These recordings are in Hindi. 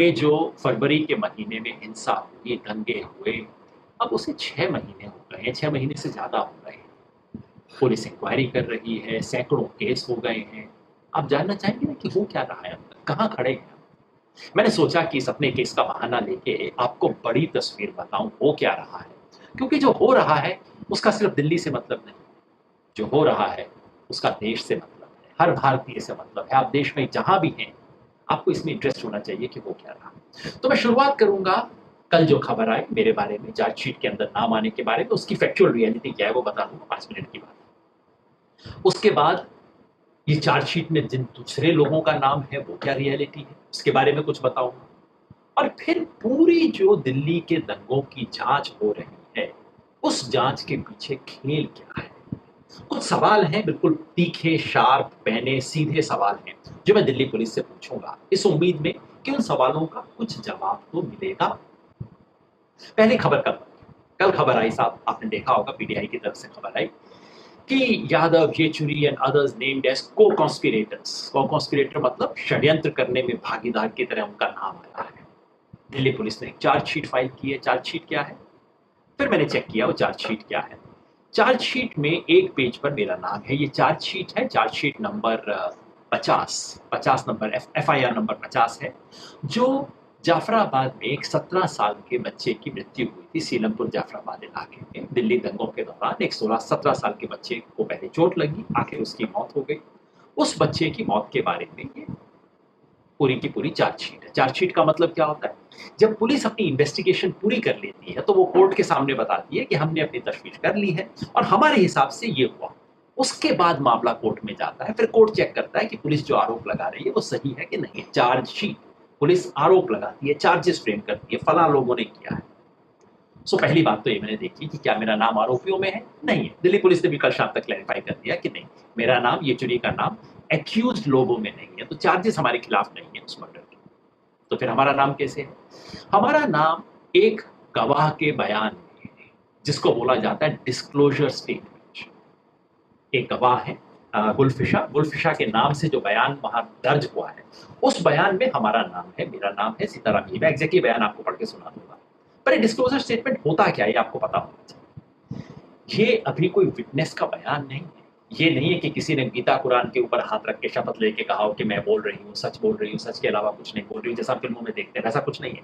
में जो फरवरी के महीने में हिंसा हुई, दंगे हुए, अब उसे 6 महीने हो गए हैं, 6 महीने से ज़्यादा हो गए हैं। पुलिस इंक्वायरी कर रही है, सैकड़ों केस हो गए हैं। आप जानना चाहेंगे ना कि हो क्या रहा है अंदर, कहाँ खड़े हैं? मैंने सोचा कि इस अपने केस का बहाना लेके आपको बड़ी तस्वीर बताऊं हो क्या रहा है, क्योंकि जो हो रहा है उसका सिर्फ दिल्ली से मतलब नहीं, जो हो रहा है उसका देश से मतलब है, हर भारतीय से मतलब है। आप देश में जहां भी हैं आपको इसमें इंटरेस्ट होना चाहिए कि हो क्या रहा। तो मैं शुरुआत करूंगा कल जो खबर आई मेरे बारे में, चार्जशीट के अंदर नाम आने के बारे में, उसकी फैक्चुअल रियलिटी क्या है वो बता दूंगा 5 मिनट की बात। उसके बाद ये चार्जशीट में जिन दूसरे लोगों का नाम है वो क्या रियलिटी है उसके बारे में कुछ बताऊंगा। और फिर पूरी जो दिल्ली के दंगों की जांच हो रही है उस जांच के पीछे खेल क्या है। कुछ सवाल हैं, बिल्कुल तीखे, शार्प, पहने सीधे सवाल हैं जो मैं दिल्ली पुलिस से पूछूंगा, इस उम्मीद में कि उन सवालों का कुछ जवाब तो मिलेगा। पहली खबर कल खबर आई साहब, आपने देखा होगा पीटीआई की तरफ से खबर आई कि Yadav, Yechury and others named as co-conspirators. Co-conspirator मतलब षड्यंत्र करने में भागीदार की तरह उनका नाम आया है। दिल्ली पुलिस ने एक चार्जशीट फाइल की है। चार्जशीट क्या है? फिर मैंने चेक किया वो चार्जशीट क्या है। चार्जशीट में एक पेज पर मेरा नाम है। ये चार्जशीट है, chargesheet number 50 number, FIR number 50 है, जो जाफराबाद में एक 17 साल के बच्चे की मृत्यु हुई थी। सीलमपुर जाफराबाद इलाके में दिल्ली दंगों के दौरान एक 16-17 साल के बच्चे को पहले चोट लगी, आखिर उसकी मौत हो गई। उस बच्चे की मौत के बारे में ये पूरी की पूरी चार्जशीट है। चार्जशीट का मतलब क्या होता है? जब पुलिस अपनी इन्वेस्टिगेशन पूरी कर लेती है तो वो कोर्ट के सामने बताती है कि हमने अपनी तशवीश कर ली है और हमारे हिसाब से ये हुआ। उसके बाद मामला कोर्ट में जाता है, फिर कोर्ट चेक करता है कि पुलिस जो आरोप लगा रही है वो सही है कि नहीं। चार्जशीट, पुलिस आरोप लगाती है, चार्जेस फ्रेम करती है, फला लोगों ने किया है। सो पहली बात तो ये मैंने देखी कि क्या मेरा नाम आरोपियों में है? नहीं है। दिल्ली पुलिस ने भी कल शाम तक क्लैरिफाई कर दिया कि नहीं, मेरा नाम, येचुरी का नाम एक्यूज्ड लोगों में नहीं है, तो चार्जेस हमारे खिलाफ नहीं है उस मर्डर के। तो फिर हमारा नाम कैसे है? हमारा नाम एक गवाह के बयान में है, जिसको बोला जाता है डिस्क्लोजर स्टेटमेंट। एक गवाह है गुलफिशा के नाम से जो बयान वहां दर्ज हुआ है, उस बयान में हमारा नाम है, मेरा नाम है सीताराम जी। मैं एग्जैक्टली बयान आपको पढ़ के सुना दूंगा। पर डिस्क्लोजर स्टेटमेंट होता क्या है ये आपको पता होना चाहिए। ये अभी कोई विटनेस का बयान नहीं है। ये नहीं है कि किसी ने गीता कुरान के ऊपर हाथ रख के शपथ लेके कहा हो कि मैं बोल रही हूँ, सच बोल रही हूँ, सच के अलावा कुछ नहीं बोल रही हूँ, जैसा फिल्मों में देखते हैं, वैसा कुछ नहीं है।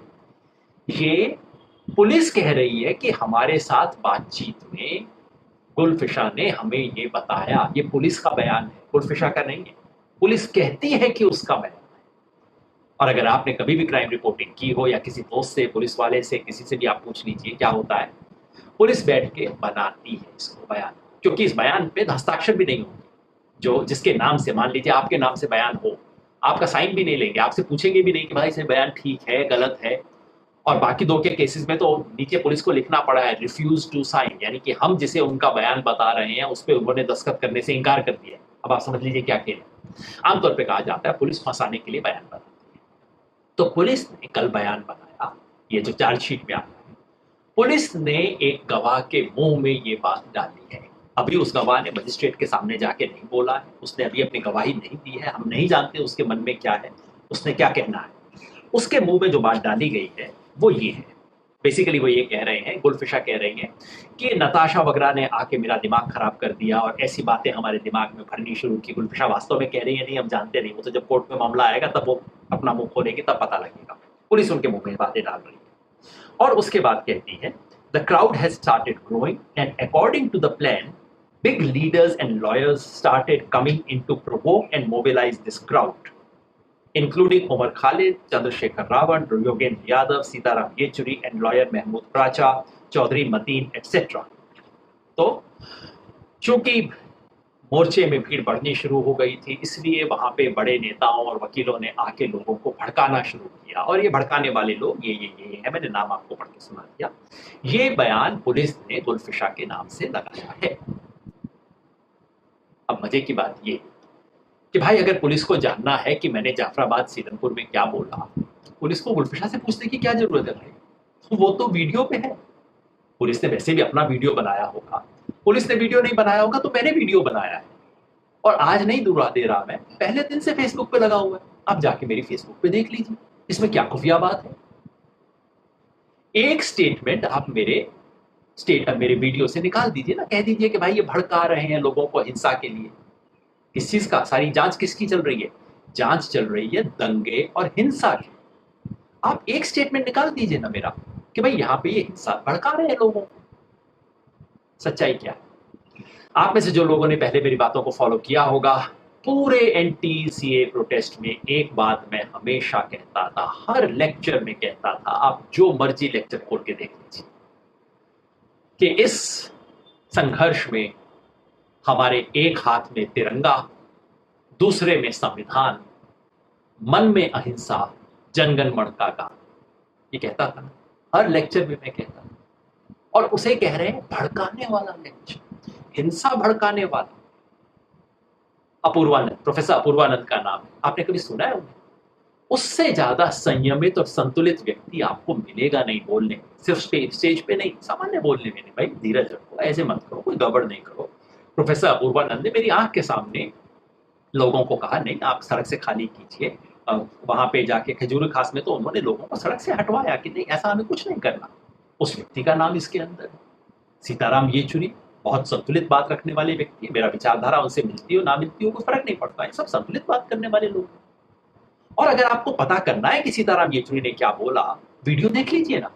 ये पुलिस कह रही है कि हमारे साथ बातचीत में गुलफिशा ने हमें ये बताया। ये पुलिस का बयान है, गुलफिशा का नहीं है। पुलिस कहती है कि उसका बयान। और अगर आपने कभी भी क्राइम रिपोर्टिंग की हो या किसी दोस्त से, पुलिस वाले से, किसी से भी आप पूछ लीजिए क्या होता है, पुलिस बैठ के बनाती है इसको बयान, क्योंकि इस बयान पे हस्ताक्षर भी नहीं होंगे। जो जिसके नाम से, मान लीजिए आपके नाम से बयान हो, आपका साइन भी नहीं लेंगे, आपसे पूछेंगे भी नहीं कि भाई से बयान ठीक है गलत है। और बाकी दो के केसेस में तो नीचे पुलिस को लिखना पड़ा है रिफ्यूज टू साइन, यानी कि हम जिसे उनका बयान बता रहे हैं उस पर उन्होंने दस्तखत करने से इनकार कर दिया। अब आप समझ लीजिए क्या खेल है। आमतौर पर कहा जाता है पुलिस फंसाने के लिए बयान बनाती है। तो पुलिस ने कल बयान बनाया, ये जो चार्जशीट में आता है। पुलिस ने एक गवाह के मुंह में ये बात डाली है। अभी उस गवाह ने मजिस्ट्रेट के सामने जाके नहीं बोला है, उसने अभी अपनी गवाही नहीं दी है, हम नहीं जानते उसके मन में क्या है, उसने क्या कहना है। उसके मुंह में जो बात डाली गई है वो ये है। बेसिकली वो ये कह रहे हैं, गुलफिशा कह रही हैं कि नताशा वगैरह ने आके मेरा दिमाग खराब कर दिया और ऐसी बातें हमारे दिमाग में भरनी शुरू की। गुलफिशा वास्तव में कह रही है नहीं, हम जानते नहीं, वो तो जब कोर्ट में मामला आएगा तब वो अपना मुंह खोलेगी, तब पता लगेगा। पुलिस उनके मुंह में बातें डाल रही है। और उसके बाद कहती है the crowd has started growing and according to the plan big leaders and lawyers started coming in to provoke and mobilize this crowd, including Omar Khalid, Chandrasekhar Ravan, Yogendra Yadav, Sitaram Yechuri, and lawyer Mahmood Pracha, Chaudhry Mateen, etc. तो चूंकि मोर्चे में भीड़ बढ़नी शुरू हो गई थी, इसलिए वहां पे बड़े नेताओं और वकीलों ने आके लोगों को भड़काना शुरू किया। और ये भड़काने वाले लोग ये है, मैंने नाम आपको पढ़ के सुना दिया। ये बयान पुलिस ने गुलफिशा के नाम से लगाया है। अब मजे की बात ये कि भाई अगर पुलिस को जानना है कि मैंने जाफराबाद सीलमपुर में क्या बोला, पुलिस को गुलफिशा से पूछने की क्या जरूरत है भाई? वो तो वीडियो पे है। पुलिस ने वैसे भी अपना वीडियो बनाया होगा, पुलिस ने वीडियो नहीं बनाया होगा तो मैंने वीडियो बनाया है। और आज नहीं दूरा दे रहा, मैं पहले दिन से फेसबुक पे लगा हुआ है, आप जाके मेरी फेसबुक पे देख लीजिए। इसमें क्या खुफिया बात है? एक स्टेटमेंट आप मेरे वीडियो से निकाल दीजिए ना, कह दीजिए कि भाई ये भड़का रहे हैं लोगों को हिंसा के लिए। किस चीज का? सारी जांच किसकी चल रही है? जांच चल रही है दंगे और हिंसा की। आप एक स्टेटमेंट निकाल दीजिए ना मेरा कि भाई यहां पे ये हिंसा भड़का रहे हैं लोगों को। सच्चाई क्या है? आप में से जो लोगों ने पहले मेरी बातों को फॉलो किया होगा, पूरे एंटी सीए प्रोटेस्ट में एक बात मैं हमेशा कहता था, हर लेक्चर में कहता था, आप जो मर्जी लेक्चर खोल के देख लीजिए, कि इस संघर्ष में हमारे एक हाथ में तिरंगा, दूसरे में संविधान, मन में अहिंसा, जनगण मन का गान। ये कहता था, हर लेक्चर में मैं कहता था। और उसे कह रहे हैं भड़काने वाला लेक्चर, हिंसा भड़काने वाला। अपूर्वानंद, प्रोफेसर अपूर्वानंद का नाम है, आपने कभी सुना है उन्हें? उससे ज्यादा संयमित और संतुलित व्यक्ति आपको मिलेगा नहीं बोलने में, सिर्फ स्टेज पे नहीं, सामान्य बोलने में नहीं। भाई धीरज रखो, ऐसे मत करो, कोई गड़बड़ नहीं करो। प्रोफेसर अपूर्वानंद ने मेरी आंख के सामने लोगों को कहा, नहीं आप सड़क से खाली कीजिए। वहां पे जाके खजूर खास में तो उन्होंने लोगों को सड़क से हटवाया कि नहीं, ऐसा हमें कुछ नहीं करना। उस व्यक्ति का नाम इसके अंदर है, सीताराम येचुरी। बहुत संतुलित बात रखने वाले व्यक्ति, मेरा विचारधारा उनसे मिलती हो ना मिलती हो कोई फर्क नहीं पड़ता है, सब संतुलित बात करने वाले लोग। और अगर आपको पता करना है कि सीताराम येचुरी ने क्या बोला, वीडियो देख लीजिए ना,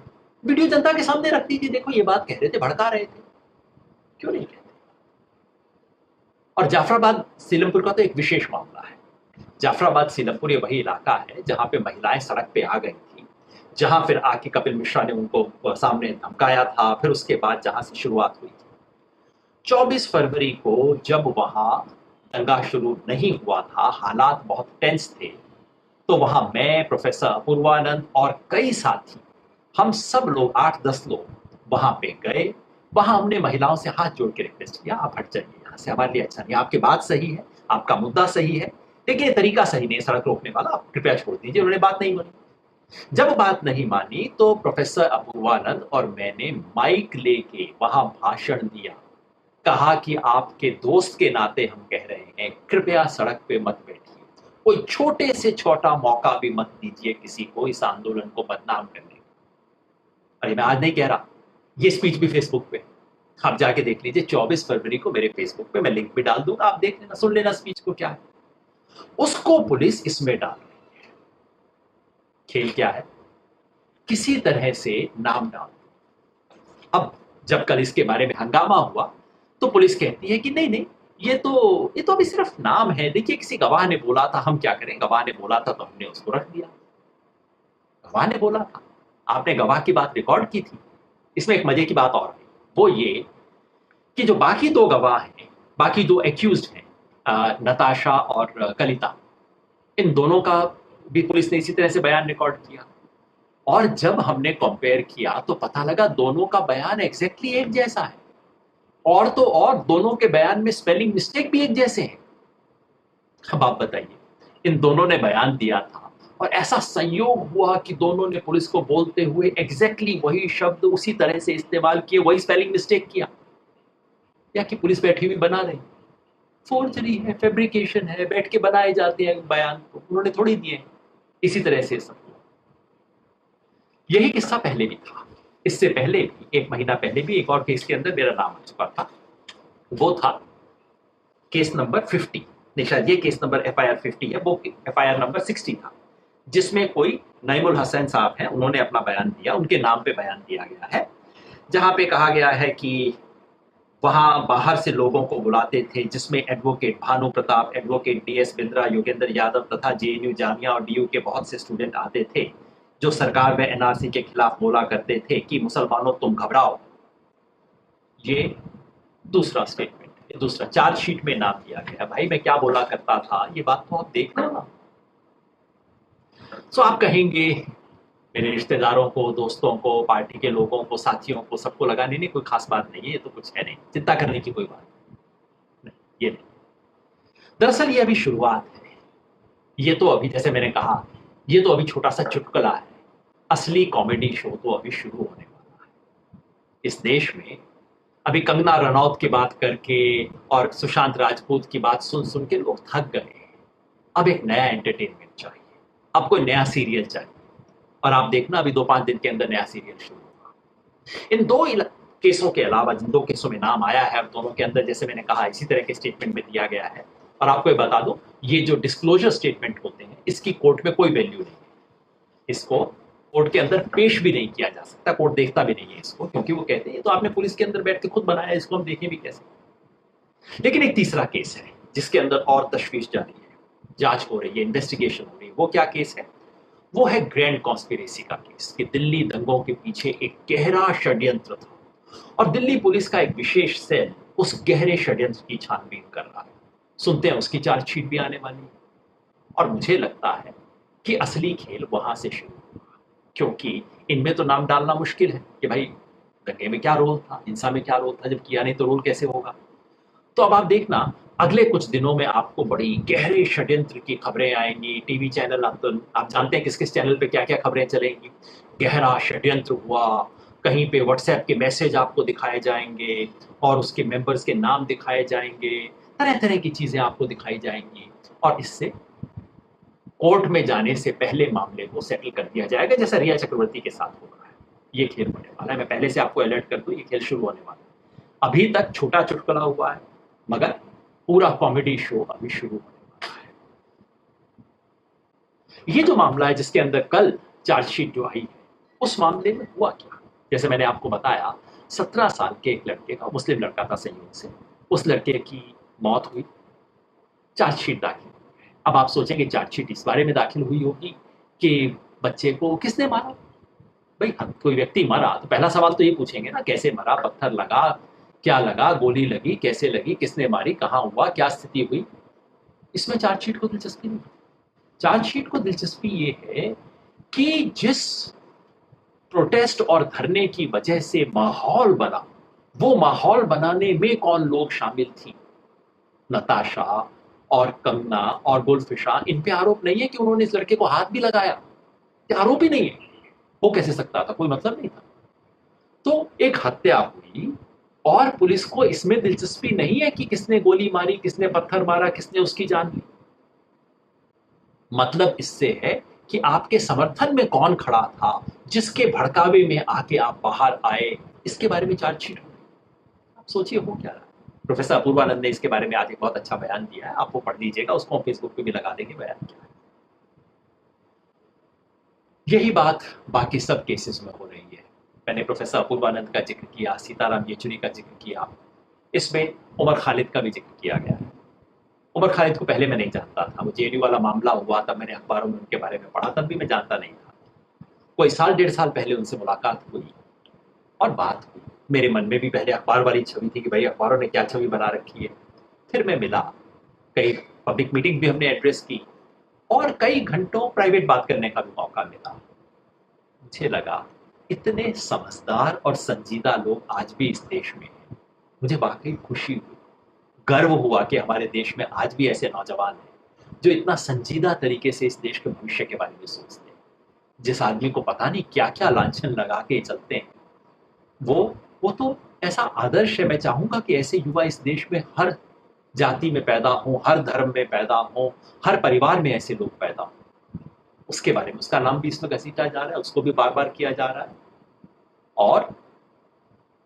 वीडियो जनता के सामने रख दीजिए, देखो ये बात कह रहे थे, भड़का रहे थे, क्यों नहीं कहते? और जाफराबाद सीलमपुर का तो एक विशेष मामला है। जाफराबाद सीलमपुर ये वही इलाका है जहां पे महिलाएं सड़क पे आ गई थी, जहां फिर आके कपिल मिश्रा ने उनको सामने धमकाया था, फिर उसके बाद जहां से शुरुआत हुई थी। 24 फरवरी को जब वहां दंगा शुरू नहीं हुआ था, हालात बहुत टेंस थे, तो वहां मैं, प्रोफेसर अपूर्वानंद और कई साथी, हम सब लोग 8-10 लोग वहां पे गए। वहां हमने महिलाओं से हाथ जोड़ के रिक्वेस्ट किया, आप हट जाइए यहाँ से, हमारे लिए अच्छा नहीं, आपकी बात सही है, आपका मुद्दा सही है, लेकिन ये तरीका सही नहीं है सड़क रोकने वाला, आप कृपया छोड़ दीजिए। उन्होंने बात नहीं मानी। जब बात नहीं मानी तो प्रोफेसर अपूर्वानंद और मैंने माइक लेके वहां भाषण दिया, कहा कि आपके दोस्त के नाते हम कह रहे हैं, कृपया सड़क पे मत बैठिए, कोई छोटे से छोटा मौका भी मत दीजिए किसी को इस आंदोलन को बदनाम करने का। अरे मैं आज नहीं कह रहा, ये स्पीच भी फेसबुक पे आप जाके देख लीजिए, 24 फरवरी को मेरे फेसबुक पे मैं लिंक भी डाल दूंगा, आप देख लेना, सुन लेना स्पीच को क्या है। उसको पुलिस इसमें डाल रही है। खेल क्या है? किसी तरह से नाम डाल। अब जब कल इसके बारे में हंगामा हुआ तो पुलिस कहती है कि नहीं नहीं, ये तो अभी सिर्फ नाम है, देखिए किसी गवाह ने बोला था, हम क्या करें, गवाह ने बोला था तो हमने उसको रख दिया। गवाह ने बोला था, आपने गवाह की बात रिकॉर्ड की थी। इसमें एक मजे की बात और है, वो ये कि जो बाकी दो गवाह हैं, बाकी दो एक्यूज्ड हैं, नताशा और कलिता, इन दोनों का भी पुलिस ने इसी तरह से बयान रिकॉर्ड किया। और जब हमने कंपेयर किया तो पता लगा दोनों का बयान एग्जैक्टली एक जैसा है, और तो और दोनों के बयान में स्पेलिंग मिस्टेक भी एक जैसे हैं। अब आप बताइए, इन दोनों ने बयान दिया था और ऐसा संयोग हुआ कि दोनों ने पुलिस को बोलते हुए एग्जैक्टली वही शब्द उसी तरह से इस्तेमाल किए, वही स्पेलिंग मिस्टेक किया, या कि पुलिस बैठी हुई बना रही? फोर्जरी है, फैब्रिकेशन है, बैठ के बनाए जाते हैं बयान, तो उन्होंने थोड़ी दिए। इसी तरह से सब यही किस्सा पहले भी था, इससे पहले भी 1 महीना पहले भी एक और केस के अंदर मेरा नाम आ चुका था। वो था केस नंबर 50, नहीं शायद ये केस नंबर FIR 50 है, वो FIR नंबर 60 था, जिसमें कोई नईमुल हसन साहब हैं, उन्होंने अपना बयान दिया, उनके नाम पे बयान दिया गया है, जहां पे कहा गया है कि वहां बाहर से लोगों को बुलाते थे, जिसमें advocate Bhanu Pratap, advocate DS Bindra, Yogendra Yadav तथा JNU जामिया और DU के बहुत से स्टूडेंट आते थे, जो सरकार व NRC के खिलाफ बोला करते थे कि मुसलमानों तुम घबराओ। ये दूसरा स्टेटमेंट है, दूसरा चार्जशीट में नाम दिया गया। भाई मैं क्या बोला करता था, ये बात तो आप देख लो ना। तो आप कहेंगे मेरे रिश्तेदारों को, दोस्तों को, पार्टी के लोगों को, साथियों को, सबको लगाने, नहीं कोई खास बात नहीं है, ये तो कुछ है नहीं, चिंता करने की कोई बात नहीं, ये नहीं। दरअसल ये अभी शुरुआत है, ये तो अभी, जैसे मैंने कहा, ये तो अभी छोटा सा चुटकुला है, असली कॉमेडी शो तो अभी शुरू होने वाला है। इस देश में अभी कंगना रनौत की बात करके और सुशांत राजपूत की बात सुन सुन के लोग थक गए हैं। अब एक नया एंटरटेनमेंट चाहिए, अब कोई नया सीरियल चाहिए, और आप देखना अभी 2-5 दिन के अंदर नया सीरियल शुरू होगा। इन केसों के अलावा जिन 2 केसों में नाम आया है, दोनों के अंदर जैसे मैंने कहा इसी तरह के स्टेटमेंट में दिया गया है। और आपको ये बता दूं, ये जो डिस्क्लोजर स्टेटमेंट होते हैं इसकी कोर्ट में कोई वैल्यू नहीं है। इसको कोर्ट के अंदर पेश भी नहीं किया जा सकता, कोर्ट देखता भी नहीं है इसको, क्योंकि वो कहते हैं तो आपने पुलिस के अंदर बैठ के खुद बनाया, इसको हम देखें भी कैसे। लेकिन एक तीसरा केस है जिसके अंदर और तशवीश जारी है, जांच हो रही है, इन्वेस्टिगेशन हो रही है। वो क्या केस है? वो है ग्रैंड कॉन्स्पिरेसी का केस कि दिल्ली दंगों के पीछे एक गहरा षड्यंत्र था और दिल्ली पुलिस का एक विशेष सेल उस गहरे षड्यंत्र की छानबीन कर रहा है। सुनते हैं उसकी चार्जशीट भी आने वाली है और मुझे लगता है कि असली खेल वहां से शुरू होगा, क्योंकि इनमें तो नाम डालना मुश्किल है कि भाई दंगे में क्या रोल था, हिंसा में क्या रोल था, जब किया नहीं तो रोल कैसे होगा। तो अब आप देखना अगले कुछ दिनों में आपको बड़ी गहरे षड्यंत्र की खबरें आएंगी। टीवी चैनल आप जानते हैं किस किस चैनल पे क्या क्या खबरें चलेंगी। गहरा षड्यंत्र हुआ, कहीं पे व्हाट्सएप के मैसेज आपको दिखाए जाएंगे और उसके मेंबर्स के नाम दिखाए जाएंगे, तरह तरह की चीजें आपको दिखाई जाएंगी और इससे कोर्ट में जाने से पहले मामले को सेटल कर दिया जाएगा, जैसा रिया चक्रवर्ती के साथ हो रहा है। ये खेल होने वाला है, मैं पहले से आपको अलर्ट कर दूं, ये खेल शुरू होने वाला है। अभी तक छोटा चुटकुला हुआ है मगर पूरा कॉमेडी शो अभी शुरू होने वाला है। ये जो मामला है जिसके अंदर कल चार्जशीट जो आई है, उस मामले में हुआ क्या? जैसे मैंने आपको बताया, 17 साल के एक लड़के का, मुस्लिम लड़का था संयोग से, उस लड़के की मौत हुई, चार्जशीट दाखिल हुई है। अब आप सोचेंगे चार्जशीट इस बारे में दाखिल हुई होगी कि बच्चे को किसने मारा। भाई कोई व्यक्ति मरा तो पहला सवाल तो ये पूछेंगे ना, कैसे मरा, पत्थर लगा, क्या लगा, गोली लगी, कैसे लगी, किसने मारी, कहाँ हुआ, क्या स्थिति हुई। इसमें चार्जशीट को दिलचस्पी नहीं। चार्जशीट को दिलचस्पी ये है कि जिस प्रोटेस्ट और धरने की वजह से माहौल बना, वो माहौल बनाने में कौन लोग शामिल थी। नताशा और कंगना और गुलफिशा, इन पे आरोप नहीं है कि उन्होंने इस लड़के को हाथ भी लगाया, आरोप ही नहीं है। हो कैसे सकता था, कोई मतलब नहीं था। तो एक हत्या हुई और पुलिस को इसमें दिलचस्पी नहीं है कि किसने गोली मारी, किसने पत्थर मारा, किसने उसकी जान ली। मतलब इससे है कि आपके समर्थन में कौन खड़ा था, जिसके भड़कावे में आके आप बाहर आए, इसके बारे में चार्जशीट हो रही। आप सोचिए हो क्या रहा। प्रोफेसर अपूर्वानंद ने इसके बारे में आज एक बहुत अच्छा बयान दिया है, आप वो पढ़ लीजिएगा, उसको हम फेसबुक पे भी लगा देंगे बयान क्या है। यही बात बाकी सब केसेस में हो रही है। मैंने प्रोफेसर अपूर्वानंद का जिक्र किया, सीताराम येचुरी का जिक्र किया, इसमें उमर खालिद का भी जिक्र किया गया है। उमर खालिद को पहले मैं नहीं जानता था, वो जेएनयू वाला मामला हुआ तब मैंने अखबारों में उनके बारे में पढ़ा, तब भी मैं जानता नहीं था। कोई साल 1.5 साल पहले उनसे मुलाकात हुई और बात हुई। मेरे मन में भी पहले अखबार वाली छवि थी कि भाई अखबारों ने क्या छवि बना रखी है। फिर मैं मिला, कई पब्लिक मीटिंग भी हमने एड्रेस की और कई घंटों प्राइवेट बात करने का भी मौका मिला। मुझे लगा इतने समझदार और संजीदा लोग आज भी इस देश में हैं। मुझे वाकई खुशी हुई, गर्व हुआ कि हमारे देश में आज भी ऐसे नौजवान हैं जो इतना संजीदा तरीके से इस देश के भविष्य के बारे में सोचते हैं। जिस आदमी को पता नहीं क्या क्या लांछन लगा के चलते हैं, वो तो ऐसा आदर्श है। मैं चाहूंगा कि ऐसे युवा इस देश में हर जाति में पैदा हों, हर धर्म में पैदा हों, हर परिवार में ऐसे लोग पैदा हों। उसके बारे में, उसका नाम भी इसमें घसीटा जा रहा है, उसको भी बार बार किया जा रहा है। और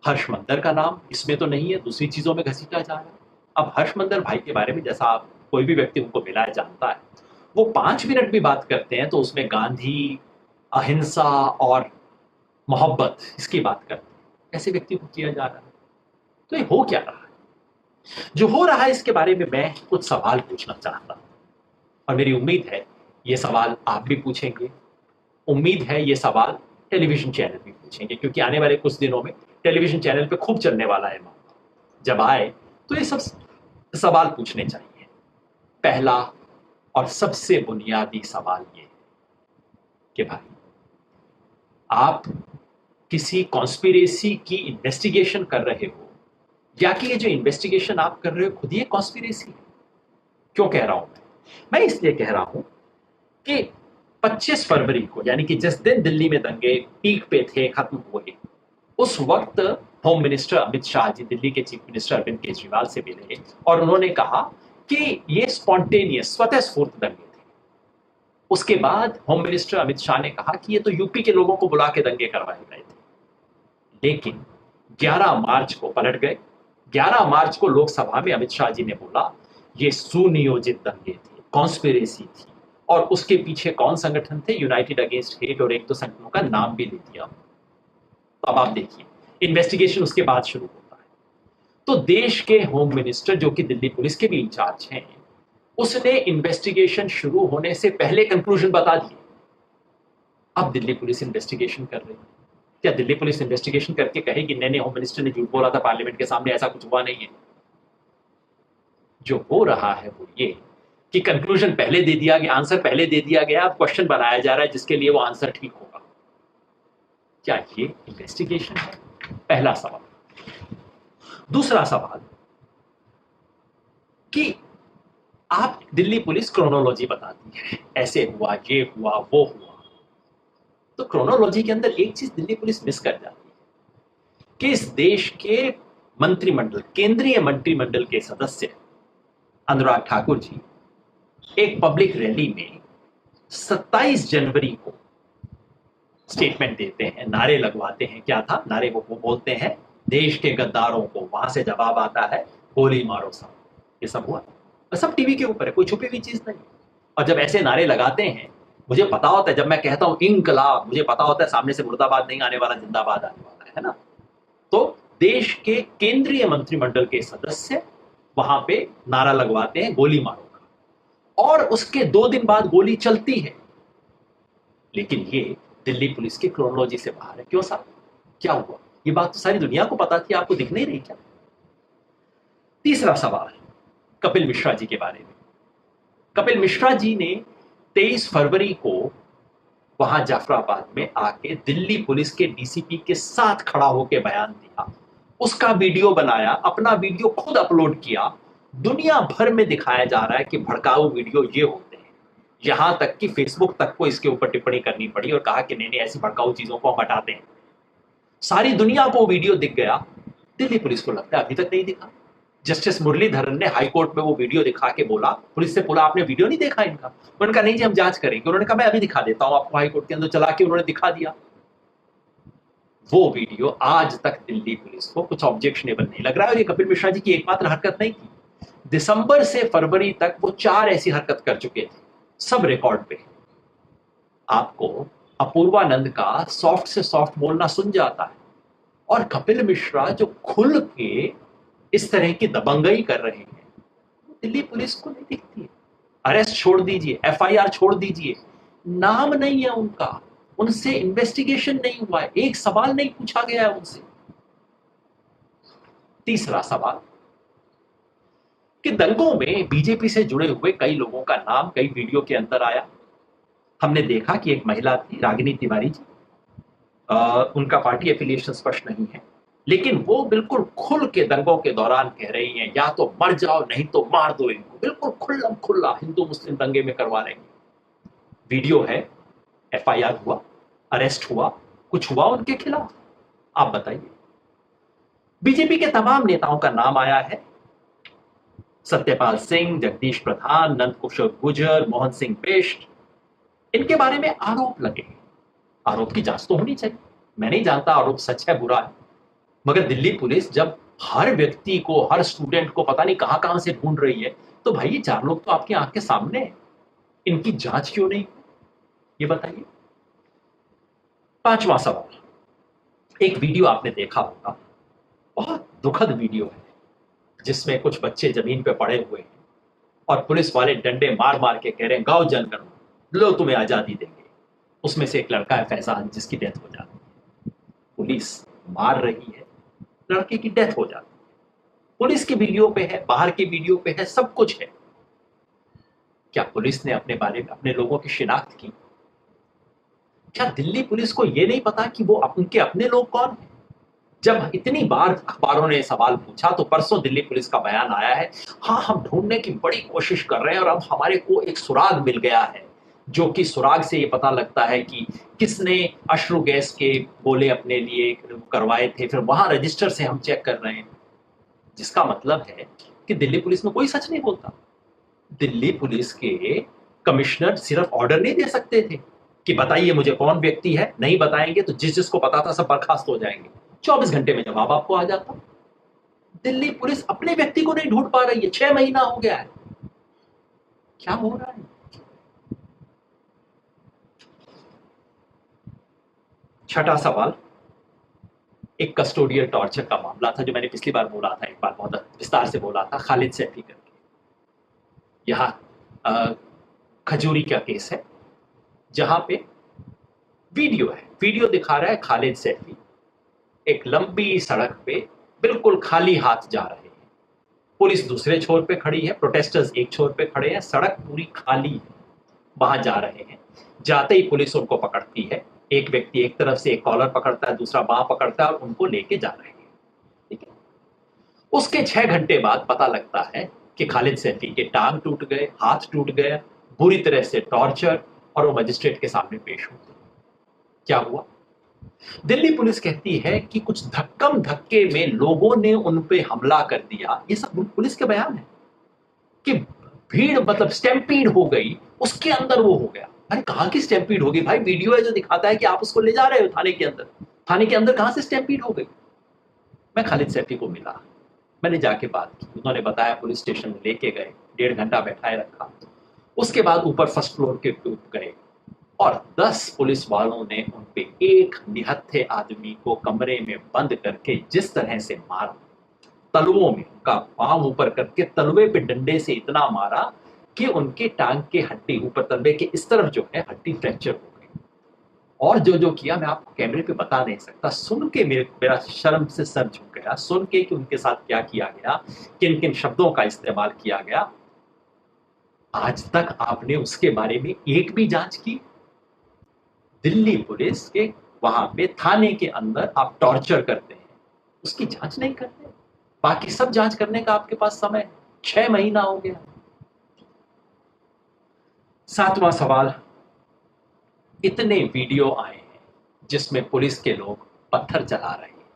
हर्ष मंदर का नाम इसमें तो नहीं है, दूसरी चीजों में घसीटा जा रहा है। अब हर्ष मंदर भाई के बारे में, जैसा आप कोई भी व्यक्ति उनको मिला है जानता है, वो 5 मिनट भी बात करते हैं तो उसमें गांधी, अहिंसा और मोहब्बत इसकी बात करते हैं। ऐसे व्यक्ति को किया जा रहा है। तो ये हो क्या रहा है? जो हो रहा है इसके बारे में मैं कुछ सवाल पूछना चाहता हूं और मेरी उम्मीद है ये सवाल आप भी पूछेंगे। उम्मीद है ये सवाल टेलीविजन चैनल भी पूछेंगे, क्योंकि आने वाले कुछ दिनों में टेलीविजन चैनल पे खूब चलने वाला है मामला। जब आए तो ये सब सवाल पूछने चाहिए। पहला और सबसे बुनियादी सवाल ये कि भाई आप किसी कॉन्स्पिरेसी की इन्वेस्टिगेशन कर रहे हो या कि ये जो इन्वेस्टिगेशन आप कर रहे हो खुद ये कॉन्स्पिरेसी है। क्यों कह रहा हूं मैं इसलिए कह रहा हूं कि 25 फरवरी को, यानी कि जिस दिन दिल्ली में दंगे पीक पे थे, खत्म हुए, उस वक्त होम मिनिस्टर अमित शाह जी दिल्ली के चीफ मिनिस्टर अरविंद केजरीवाल से मिले और उन्होंने कहा कि ये स्पॉन्टेनियस, स्वतः स्फूर्त दंगे थे। उसके बाद होम मिनिस्टर अमित शाह ने कहा कि ये तो यूपी के लोगों को बुला के दंगे करवाए गए थे। लेकिन 11 मार्च को पलट गए। 11 मार्च को लोकसभा में अमित शाह जी ने बोला ये सुनियोजित दंगे थे, कॉन्स्पिरेसी थी, और उसके पीछे कौन संगठन थे? यूनाइटेड अगेंस्ट हेट, और एक दो संगठनों का नाम भी ले दिया। तो अब आप देखिए, इन्वेस्टिगेशन उसके बाद शुरू होता है। तो देश के होम मिनिस्टर, जो कि दिल्ली पुलिस के भी इंचार्ज हैं, उसने इन्वेस्टिगेशन शुरू होने से पहले कंक्लूजन बता दिए। अब दिल्ली पुलिस इन्वेस्टिगेशन कर रही है। क्या दिल्ली पुलिस इन्वेस्टिगेशन करके कहेगी नहीं नहीं होम मिनिस्टर ने झूठ बोला था पार्लियामेंट के सामने, ऐसा कुछ हुआ नहीं है? जो हो रहा है वो ये कि कंक्लूजन पहले दे दिया गया, आंसर पहले दे दिया गया, अब क्वेश्चन बनाया जा रहा है जिसके लिए वो आंसर ठीक होगा। क्या ये इन्वेस्टिगेशन है? पहला सवाल। दूसरा सवाल कि आप दिल्ली पुलिस क्रोनोलॉजी बताती है, ऐसे हुआ, ये हुआ, वो हुआ। तो क्रोनोलॉजी के अंदर एक चीज दिल्ली पुलिस मिस कर जाती है कि इस देश के मंत्रिमंडल, केंद्रीय मंत्रिमंडल के सदस्य अनुराग ठाकुर जी एक पब्लिक रैली में 27 जनवरी को स्टेटमेंट देते हैं, नारे लगवाते हैं। क्या था नारे? वो बोलते हैं देश के गद्दारों को, वहां से जवाब आता है गोली मारो सब। ये सब हुआ, सब टीवी के ऊपर है, कोई छुपी हुई चीज नहीं। और जब ऐसे नारे लगाते हैं, मुझे पता होता है, जब मैं कहता हूं इंकलाब, मुझे पता होता है सामने से मुर्दाबाद नहीं आने वाला, जिंदाबाद आने वाला है ना। तो देश के केंद्रीय मंत्रिमंडल के सदस्य वहां पे नारा लगवाते हैं गोली मारो का, और उसके 2 दिन बाद गोली चलती है। लेकिन ये दिल्ली पुलिस की क्रोनोलॉजी से बाहर है। क्यों साहब, क्या हुआ? ये बात तो सारी दुनिया को पता थी, आपको दिख नहीं रही क्या? तीसरा सवाल कपिल मिश्रा जी के बारे में। कपिल मिश्रा जी ने 23 फरवरी को वहां जाफराबाद में आके दिल्ली पुलिस के डीसीपी के साथ खड़ा होकर बयान दिया, उसका वीडियो बनाया, अपना वीडियो खुद अपलोड किया। दुनिया भर में दिखाया जा रहा है कि भड़काऊ वीडियो ये होते हैं। यहां तक कि फेसबुक तक को इसके ऊपर टिप्पणी करनी पड़ी और कहा कि नहीं नहीं, ऐसी भड़काऊ चीजों को हम हटाते हैं। सारी दुनिया को वीडियो दिख गया, दिल्ली पुलिस को लगता है अभी तक नहीं दिखा। जस्टिस मुरलीधरन ने हाईकोर्ट में वो वीडियो दिखा के बोला, पुलिस से बोला आपने वीडियो नहीं देखा इनका? उन्होंने कहा नहीं जी हम जांच करेंगे। उन्होंने कहा मैं अभी दिखा देता हूं आपको। हाईकोर्ट के अंदर चला के उन्होंने दिखा दिया। वो वीडियो आज तक दिल्ली पुलिस को कुछ ऑब्जेक्शनेबल नहीं लग रहा है। और ये कपिल मिश्रा जी की एकमात्र हरकत नहीं थी। दिसंबर से फरवरी तक वो 4 ऐसी हरकत कर चुके थे, सब रिकॉर्ड पे। आपको अपूर्वानंद का सॉफ्ट से सॉफ्ट बोलना सुन जाता है, और कपिल मिश्रा जो खुल के इस तरह की दबंगई कर रहे हैं, दिल्ली पुलिस को नहीं दिखती है। अरेस्ट छोड़ दीजिए, एफआईआर छोड़ दीजिए, नाम नहीं है उनका, उनसे इन्वेस्टिगेशन नहीं हुआ है, एक सवाल नहीं पूछा गया है उनसे। तीसरा सवाल कि दंगों में बीजेपी से जुड़े हुए कई लोगों का नाम कई वीडियो के अंदर आया। हमने देखा कि एक महिला थी, रागिनी तिवारी जी, उनका पार्टी एफिलिएशन स्पष्ट नहीं है, लेकिन वो बिल्कुल खुल के दंगों के दौरान कह रही हैं या तो मर जाओ नहीं तो मार दो इनको। बिल्कुल खुल्लम खुल्ला हिंदू मुस्लिम दंगे में करवा रहे हैं। वीडियो है, एफआईआर हुआ, अरेस्ट हुआ, कुछ हुआ उनके खिलाफ? आप बताइए। बीजेपी के तमाम नेताओं का नाम आया है, सत्यपाल सिंह, जगदीश प्रधान, नंदकिशोर गुर्जर, मोहन सिंह बिष्ट, इनके बारे में आरोप लगे। आरोप की जांच तो होनी चाहिए। मैं नहीं जानता आरोप सच है बुरा है, मगर दिल्ली पुलिस जब हर व्यक्ति को, हर स्टूडेंट को पता नहीं कहां कहां से ढूंढ रही है, तो भाई ये 4 लोग तो आपकी आंख के सामने है, इनकी जांच क्यों नहीं? ये बताइए। 5वां सवाल, एक वीडियो आपने देखा होगा, बहुत दुखद वीडियो है, जिसमें कुछ बच्चे जमीन पे पड़े हुए हैं और पुलिस वाले डंडे मार मार के कह रहे हैं गांव जल करो, लो तुम्हें आजादी देंगे। उसमें से एक लड़का है फैजान, जिसकी डेथ हो जाती है। पुलिस मार रही है, लड़के की डेथ हो जाती है। पुलिस की वीडियो पे है, बाहर की वीडियो पे है, सब कुछ है। क्या पुलिस ने अपने बारे में, अपने लोगों की शिनाख्त की? क्या दिल्ली पुलिस को यह नहीं पता कि वो उनके अपने लोग कौन हैं? जब इतनी बार अखबारों ने सवाल पूछा, तो परसों दिल्ली पुलिस का बयान आया है, हाँ हम ढूंढने की बड़ी कोशिश कर रहे हैं और अब हमारे को एक सुराग मिल गया है, जो कि सुराग से ये पता लगता है कि किसने अश्रु गैस के गोले अपने लिए करवाए थे। फिर वहां रजिस्टर से हम चेक कर रहे हैं, जिसका मतलब है कि दिल्ली पुलिस में कोई सच नहीं बोलता। दिल्ली पुलिस के कमिश्नर सिर्फ ऑर्डर नहीं दे सकते थे कि बताइए मुझे कौन व्यक्ति है, नहीं बताएंगे तो जिस जिसको पता था सब बर्खास्त हो जाएंगे। 24 घंटे में जवाब आपको आ जाता। दिल्ली पुलिस अपने व्यक्ति को नहीं ढूंढ पा रही है, 6 महीना हो गया है। क्या हो रहा है? छठा सवाल, एक कस्टोडियल टॉर्चर का मामला था जो मैंने पिछली बार बोला था, एक बार बहुत विस्तार से बोला था, खालिद सैफी करके। यहां खजूरी का केस है जहां पे वीडियो है, वीडियो दिखा रहा है खालिद सैफी एक लंबी सड़क पे बिल्कुल खाली हाथ जा रहे हैं। पुलिस दूसरे छोर पे खड़ी है, प्रोटेस्टर्स एक छोर पे खड़े हैं, सड़क पूरी खाली है, वहां जा रहे हैं। जाते ही पुलिस उनको पकड़ती है, एक व्यक्ति एक तरफ से एक कॉलर पकड़ता है, दूसरा बांह पकड़ता है और उनको लेके जा रहे हैं। ठीक है। उसके 6 घंटे बाद पता लगता है कि खालिद सैफी के टांग टूट गए, हाथ टूट गए, बुरी तरह से टॉर्चर, और वो मजिस्ट्रेट के सामने पेश होते। क्या हुआ? दिल्ली पुलिस कहती है कि कुछ धक्कम धक्के में लोगों ने उन पे हमला कर दिया। ये सब पुलिस के बयान है कि भीड़ मतलब स्टैम्पीड हो गई, उसके अंदर वो हो गया। अरे कहां की स्टैम्पीड हो गई भाई? वीडियो है जो दिखाता है कि आप उसको ले जा रहे हो थाने के अंदर। थाने के अंदर कहां से स्टैम्पीड हो गई? मैं खालिद सैफी को मिला, मैंने जाके बात की, उन्होंने बताया, पुलिस स्टेशन में लेके गए, 1.5 घंटा बैठाए रखा। उसके बाद ऊपर फर्स्ट फ्लोर के गए और 10 पुलिस वालों ने उन पे एक निहत्थे आदमी को कमरे में बंद करके जिस तरह से मारा, तलवों में उनका पांव ऊपर करके तलवे पे डंडे से इतना मारा कि उनके टांग के हड्डी ऊपर तलवे के इस तरफ जो है हड्डी फ्रैक्चर हो गई। और जो जो किया मैं आपको कैमरे पे बता नहीं सकता, सुन के मेरा शर्म से सर झुक गया, सुन के कि उनके साथ क्या किया गया, किन किन शब्दों का इस्तेमाल किया गया। आज तक आपने उसके बारे में एक भी जांच की? दिल्ली पुलिस के वहां पे थाने के अंदर आप टॉर्चर करते हैं, उसकी जांच नहीं करते? बाकी सब जांच करने का आपके पास समय 6 महीना हो गया। 7वां सवाल, इतने वीडियो आए हैं जिसमें पुलिस के लोग पत्थर चला रहे हैं,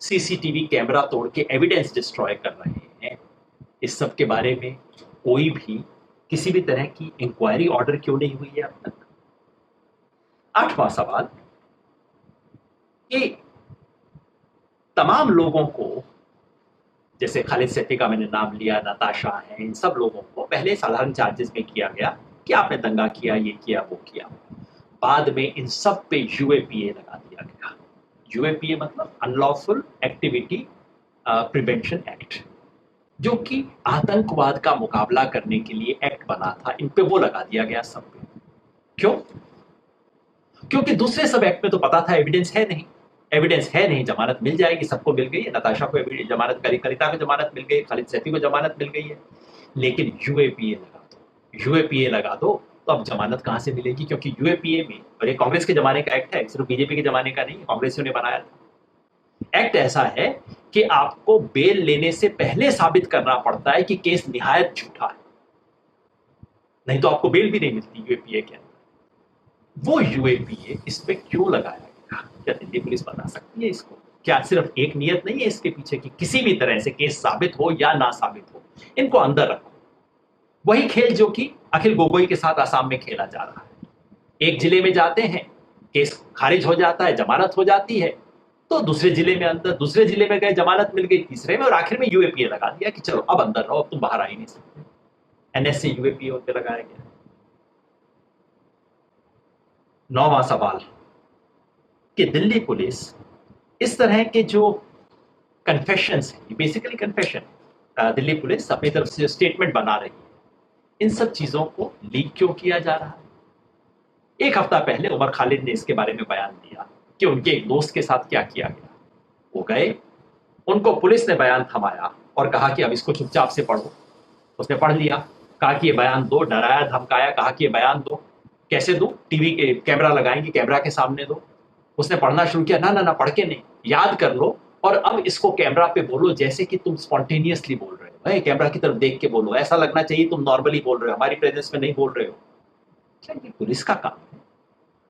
सीसीटीवी कैमरा तोड़ के एविडेंस डिस्ट्रॉय कर रहे हैं। इस सब के बारे में कोई भी किसी भी तरह की इंक्वायरी ऑर्डर क्यों नहीं हुई है अब तक? 8वां सवाल, कि तमाम लोगों को, जैसे खालिद सैफी का मैंने नाम लिया, नताशा है, इन सब लोगों को पहले साधारण चार्जेस में किया गया कि आपने दंगा किया, ये किया, वो किया। बाद में इन सब पे यूएपीए लगा दिया गया। यूएपीए मतलब अनलॉफुल एक्टिविटी प्रिवेंशन एक्ट, जो कि आतंकवाद का मुकाबला करने के लिए एक्ट बना था, इन पे वो लगा दिया गया सब पे। क्यों? क्योंकि दूसरे सब एक्ट में तो पता था एविडेंस है नहीं, एविडेंस है नहीं, जमानत मिल जाएगी, सबको मिल गई है, नताशा को जमानत, कविता को जमानत मिल गई, खालिद सैफी को जमानत मिल गई है। लेकिन यूएपीए लगा दो, यूएपीए लगा दो तो अब जमानत कहां से मिलेगी? क्योंकि यूएपीए में, और ये कांग्रेस के जमाने का एक्ट है, सिर्फ बीजेपी के जमाने का नहीं, कांग्रेसियों ने बनाया था। एक्ट ऐसा है कि आपको बेल लेने से पहले साबित करना पड़ता है कि केस निहायत झूठा है, नहीं तो आपको बेल भी नहीं मिलती यूएपीए के अंदर। वो यूएपीए इसमें क्यों लगाया गया? क्या दिल्ली पुलिस बता सकती है इसको? क्या सिर्फ एक नियत नहीं है इसके पीछे कि किसी भी तरह से केस साबित हो या ना साबित हो, इनको अंदर रखो? वही खेल जो कि अखिल गोगोई के साथ आसाम में खेला जा रहा है। एक जिले में जाते हैं, केस खारिज हो जाता है, जमानत हो जाती है, तो दूसरे जिले में अंदर, दूसरे जिले में गए, जमानत मिल गई तीसरे में, और आखिर में यूएपीए लगा दिया कि चलो अब अंदर रहो, अब तुम बाहर आ ही नहीं सकते। एनएस से यूएपीए होते लगाया गया। 9वां सवाल, कि दिल्ली पुलिस इस तरह के जो कन्फेशंस है, बेसिकली कन्फेशन, दिल्ली पुलिस अपनी तरफ से स्टेटमेंट बना रही है, इन सब चीजों को लीक क्यों किया जा रहा है? एक हफ्ता पहले उमर खालिद ने इसके बारे में बयान दिया कि उनके एक दोस्त के साथ क्या किया गया। वो गए, उनको पुलिस ने बयान थमाया और कहा कि अब इसको चुपचाप से पढ़ो। उसने पढ़ लिया, कहा कि ये बयान दो, डराया धमकाया, कहा कि ये बयान दो। कैसे दो? टीवी के कैमरा लगाएंगे, कैमरा के सामने दो। उसने पढ़ना शुरू किया, ना ना ना, पढ़ के नहीं, याद कर लो और अब इसको कैमरा पे बोलो जैसे कि तुम स्पॉन्टेनियसली बोल रहे हो, भाई कैमरा की तरफ देख के बोलो, ऐसा लगना चाहिए तुम नॉर्मली बोल रहे हो, हमारी प्रेजेंस में नहीं बोल रहे हो। क्या ये पुलिस का काम है?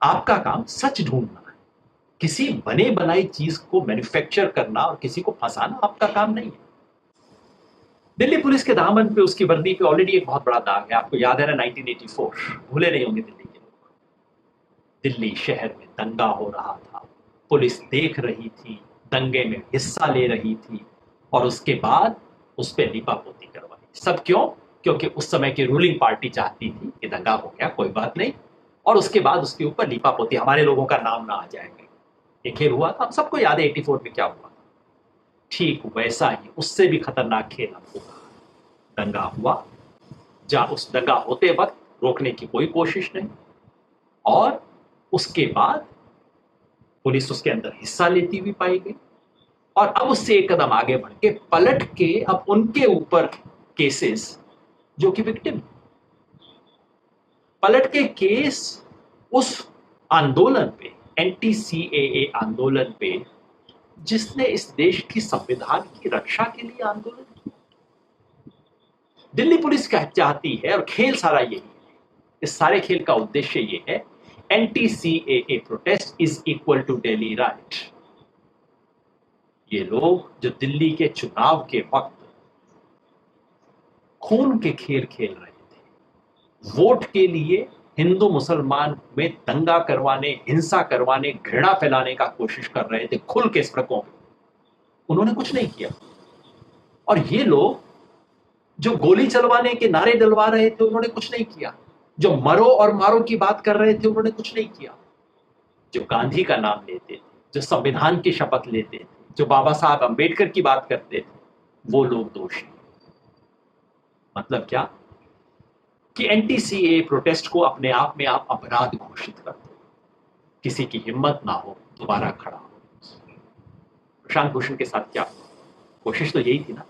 आपका काम सच ढूंढना है, किसी बने बनाई चीज को मैन्युफैक्चर करना और किसी को फंसाना आपका काम नहीं है। दिल्ली पुलिस के दामन पे, उसकी वर्दी पे ऑलरेडी एक बहुत बड़ा दाग है। आपको याद है ना 1984, भूले नहीं होंगे दिल्ली के लोग। दिल्ली शहर में दंगा हो रहा था, पुलिस देख रही थी, दंगे में हिस्सा ले रही थी, और उसके बाद उस पर लिपापोती करवाई। सब क्यों? क्योंकि उस समय की रूलिंग पार्टी चाहती थी कि दंगा हो गया, कोई बात नहीं, और उसके बाद उसके ऊपर लिपापोती, हमारे लोगों का नाम ना आ जाएगा। ये खेल हुआ था, हम सबको याद है 84 में क्या हुआ। ठीक वैसा ही, उससे भी खतरनाक खेल अब हुआ। दंगा हुआ, जहां उस दंगा होते वक्त रोकने की कोई कोशिश नहीं, और उसके बाद पुलिस उसके अंदर हिस्सा लेती हुई पाई गई, और अब उससे एक कदम आगे बढ़ के पलट के अब उनके ऊपर केसेस जो कि विक्टिम, पलट के केस उस आंदोलन पे, एंटी सीएए आंदोलन पे, जिसने इस देश की संविधान की रक्षा के लिए आंदोलन किया। दिल्ली पुलिस क्या चाहती है, और खेल सारा यही है, इस सारे खेल का उद्देश्य ये है, anti CAA protest is equal to Delhi riot. ये लोग जो दिल्ली के चुनाव के वक्त खून के खेल खेल रहे थे, वोट के लिए हिंदू मुसलमान में दंगा करवाने, हिंसा करवाने, घृणा फैलाने का कोशिश कर रहे थे खुल के सड़कों पे, उन्होंने कुछ नहीं किया। और ये लोग जो गोली चलवाने के नारे डलवा रहे थे, उन्होंने कुछ नहीं किया। जो मरो और मारो की बात कर रहे थे, उन्होंने कुछ नहीं किया। जो गांधी का नाम लेते थे, जो संविधान की शपथ लेते थे, जो बाबा साहब अंबेडकर की बात करते थे, वो लोग दोषी। मतलब क्या? कि एंटी सीए प्रोटेस्ट को अपने आप में आप अपराध घोषित कर दो, किसी की हिम्मत ना हो दोबारा खड़ा हो। प्रशांत भूषण के साथ क्या कोशिश तो यही थी ना,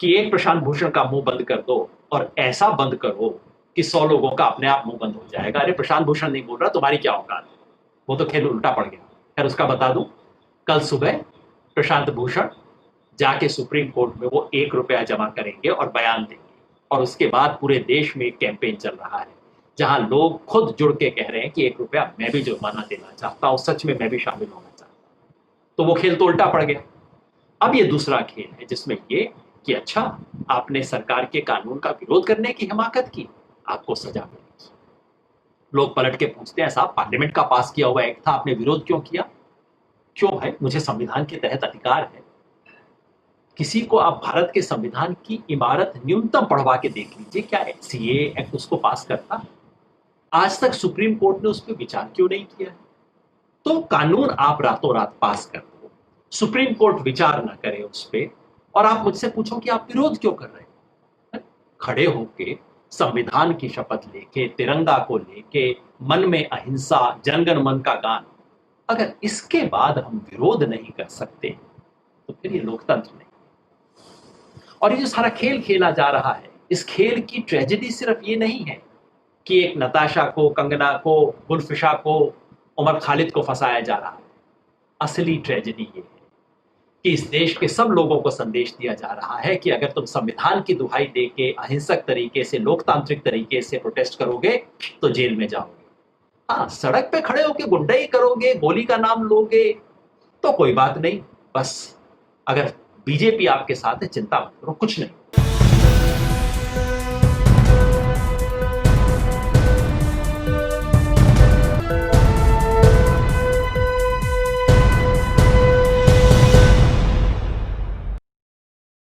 कि एक प्रशांत भूषण का मुंह बंद कर दो, और ऐसा बंद करो कि 100 लोगों का अपने आप मुंह बंद हो जाएगा। अरे प्रशांत भूषण नहीं बोल रहा, तुम्हारी क्या औकात है? वो तो खेल उल्टा पड़ गया। खैर, उसका बता दूं, कल सुबह प्रशांत भूषण जाके सुप्रीम कोर्ट में वो 1 रुपया जमा करेंगे और बयान देंगे, और उसके बाद पूरे देश में एक कैंपेन चल रहा है जहां लोग खुद जुड़ के कह रहे हैं कि 1 रुपया मैं भी जुर्माना देना चाहता हूं, सच में मैं भी शामिल होना चाहता हूं। तो वो खेल तो उल्टा पड़ गया। अब ये दूसरा खेल है, जिसमें ये कि अच्छा, आपने सरकार के कानून का विरोध करने की हिमाकत की, आपको सजा मिलेगी। लोग पलट के पूछते हैं, साहब पार्लियामेंट का पास किया हुआ एक्ट था, आपने विरोध क्यों किया? क्यों है? मुझे संविधान के तहत अधिकार है। किसी को आप भारत के संविधान की इमारत न्यूनतम पढ़वा के देख लीजिए, क्या सीए एक्ट उसको पास करता? आज तक सुप्रीम कोर्ट ने उस पर विचार क्यों नहीं किया? तो कानून आप रातों रात पास कर दो, सुप्रीम कोर्ट विचार ना करे उस पर, और आप मुझसे पूछो कि आप विरोध क्यों कर रहे हैं? खड़े होके संविधान की शपथ लेके, तिरंगा को लेके, मन में अहिंसा, जनगण मन का गान, अगर इसके बाद हम विरोध नहीं कर सकते तो फिर ये लोकतंत्र नहीं। और ये जो सारा खेल खेला जा रहा है, इस खेल की ट्रेजेडी सिर्फ ये नहीं है कि एक नताशा को, कंगना को, गुलफिशा को, उमर खालिद को फंसाया जा रहा है। असली ट्रेजेडी ये है कि इस देश के सब लोगों को संदेश दिया जा रहा है कि अगर तुम संविधान की दुहाई देके अहिंसक तरीके से, लोकतांत्रिक तरीके से प्रोटेस्ट करोगे तो जेल में जाओगे। हाँ, सड़क पे खड़े होके गुंडाई करोगे, गोली का नाम लोगे, तो कोई बात नहीं, बस अगर बीजेपी आपके साथ है, चिंता मत करो, कुछ नहीं।